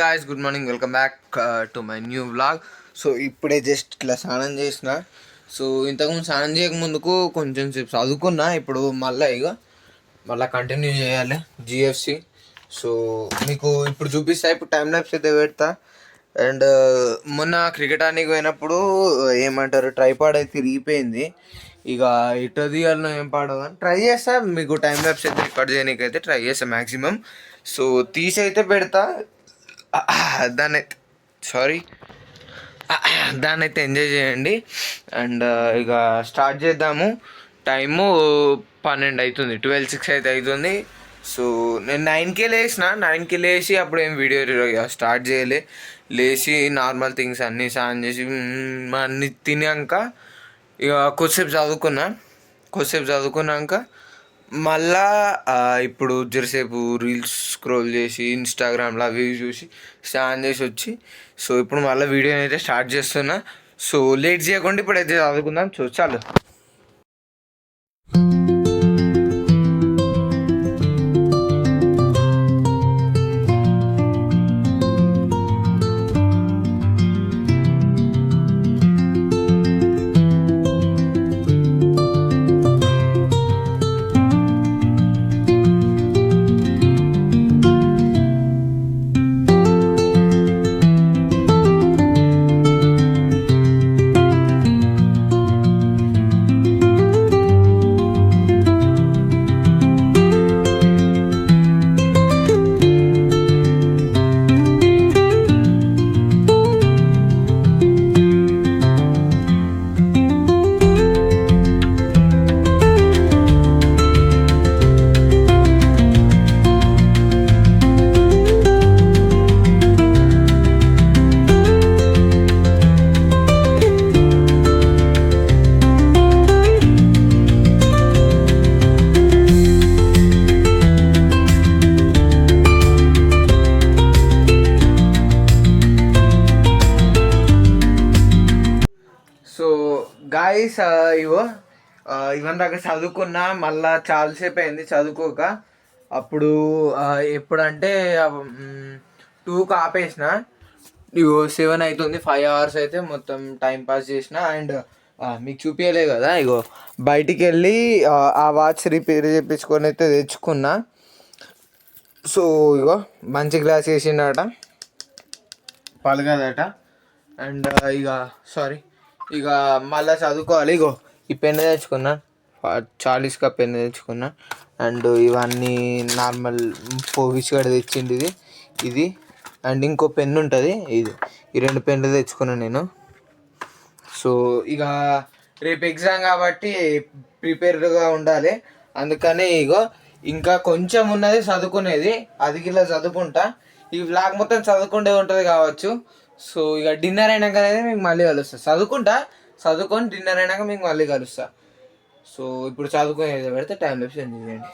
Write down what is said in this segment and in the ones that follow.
Guys good morning, welcome back to my new vlog. So ఇప్పుడే just ఇట్లా స్నానం చేసిన. సో ఇంతకుముందు స్నానం చేయకముందుకు కొంచెం సేపు చదువుకున్నా. ఇప్పుడు మళ్ళీ కంటిన్యూ చేయాలి జిఎఫ్సి. సో మీకు ఇప్పుడు చూపిస్తా, ఇప్పుడు టైం ల్యాప్స్ అయితే పెడతా. అండ్ మొన్న క్రికెట్ ఆడడానికి పోయినప్పుడు ఏమంటారు, ట్రైపాడ్ అయితే తిరిగిపోయింది. ఇక ఇటు తీయాలనో ఏం పాడో అని ట్రై చేస్తా. మీకు టైం ల్యాప్స్ అయితే రికార్డ్ చేయడానికి అయితే ట్రై చేస్తా మ్యాక్సిమం. సో తీసి అయితే పెడతా. దాన్ని అయితే ఎంజాయ్ చేయండి. అండ్ ఇక స్టార్ట్ చేద్దాము. టైము 12 అవుతుంది, 12:06 అయితే అవుతుంది. సో నేను 9కే లేచి అప్పుడు ఏం వీడియో స్టార్ట్ చేయలే. లేచి నార్మల్ థింగ్స్ అన్నీ స్నానం చేసి అన్నీ తినాక ఇక కొద్దిసేపు చదువుకున్నాక మళ్ళా ఇప్పుడు జరసేపు రీల్స్ స్క్రోల్ చేసి ఇన్స్టాగ్రామ్లో అవి చూసి స్నానం చేసి వచ్చి, సో ఇప్పుడు మళ్ళీ వీడియో అయితే స్టార్ట్ చేస్తున్నా. సో లేట్ చేయకుండా ఇప్పుడైతే చదువుకుందాం. చాలు. గాయస్ ఇవన్నీ దాకా చదువుకున్నా. మళ్ళా చాలాసేపు అయింది చదువుకోక. అప్పుడు ఎప్పుడంటే 2కి ఆపేసిన. 7 అవుతుంది, 5 hours అయితే మొత్తం టైం పాస్ చేసిన. అండ్ మీకు చూపించలే కదా, బయటికి వెళ్ళి ఆ వాచ్ రిపేర్ చేయించుకొని అయితే తెచ్చుకున్నా. సో మంచి గ్లాస్ వేసిండట, పలగదట. అండ్ ఇక మళ్ళీ చదువుకోవాలి. ఈ పెన్ను తెచ్చుకున్నా, 40 పెన్ను తెచ్చుకున్నా. అండ్ ఇవన్నీ నార్మల్ విసిగడ తెచ్చింది ఇది. అండ్ ఇంకో పెన్ను ఉంటుంది, ఈ 2 పెన్నులు తెచ్చుకున్నా నేను. సో ఇక రేపు ఎగ్జామ్ కాబట్టి ప్రిపేర్డ్గా ఉండాలి. అందుకని ఇంకా కొంచెం ఉన్నది చదువుకునేది, అది ఇలా చదువుకుంటా. ఈ వ్లాగ్ మొత్తం చదువుకుంటే ఉంటుంది కావచ్చు. సో ఇక డిన్నర్ అయినాక అనేది మీకు మళ్ళీ కలుస్తా. చదువుకొని డిన్నర్ అయినాక మీకు మళ్ళీ కలుస్తా. సో ఇప్పుడు చదువుకునేది పెడితే టైం ల్యాప్స్ ఎంజాయ్ చేయండి.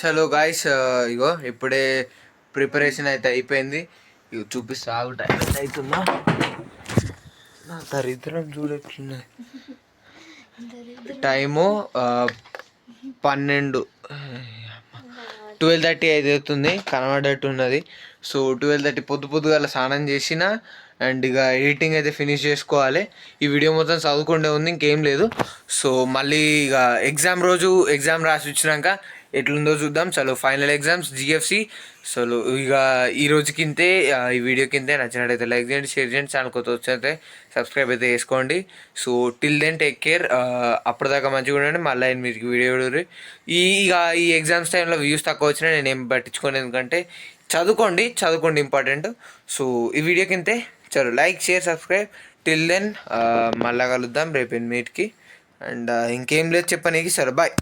చలో గాయస్, ఇగో ఇప్పుడే ప్రిపరేషన్ అయితే అయిపోయింది. ఇగో చూపిస్తా, ఆగు టైం ఎంత అవుతుందా. నా దరిద్రం చూడట్లున్నది. టైము 12, 12:30 అయితే అవుతుంది, కనబడేట్టు ఉన్నది. సో 12:30 పొద్దుగాల స్నానం చేసిన. అండ్ ఇక ఎడిటింగ్ అయితే ఫినిష్ చేసుకోవాలి. ఈ వీడియో మొత్తం చదువుకుంటే ఉంది, ఇంకేం లేదు. సో మళ్ళీ ఇక ఎగ్జామ్ రోజు ఎగ్జామ్ రాసి వచ్చినాక ఎట్లుందో చూద్దాం. చలో ఫైనల్ ఎగ్జామ్స్ జిఎఫ్సి. చలో ఇక ఈ రోజుకింతే, ఈ వీడియో కింతే. నచ్చినట్టయితే లైక్ చేయండి, షేర్ చేయండి, ఛానల్ కొత్త వచ్చినట్టే సబ్స్క్రైబ్ అయితే చేసుకోండి. So till then take care. అప్పటిదాకా మంచిగా ఉండండి. మళ్ళీ మీకు వీడియో చూడండి. ఈ ఎగ్జామ్స్ టైంలో వ్యూస్ తక్కువ వచ్చినా నేను ఏం పట్టించుకోను, ఎందుకంటే చదువుకోండి ఇంపార్టెంట్. సో ఈ వీడియో కింతే. చలో like share subscribe. Till then మళ్ళా కలుద్దాం రేపు 8కి. అండ్ ఇంకేం లేదు చెప్పనీకి. సరే బాయ్.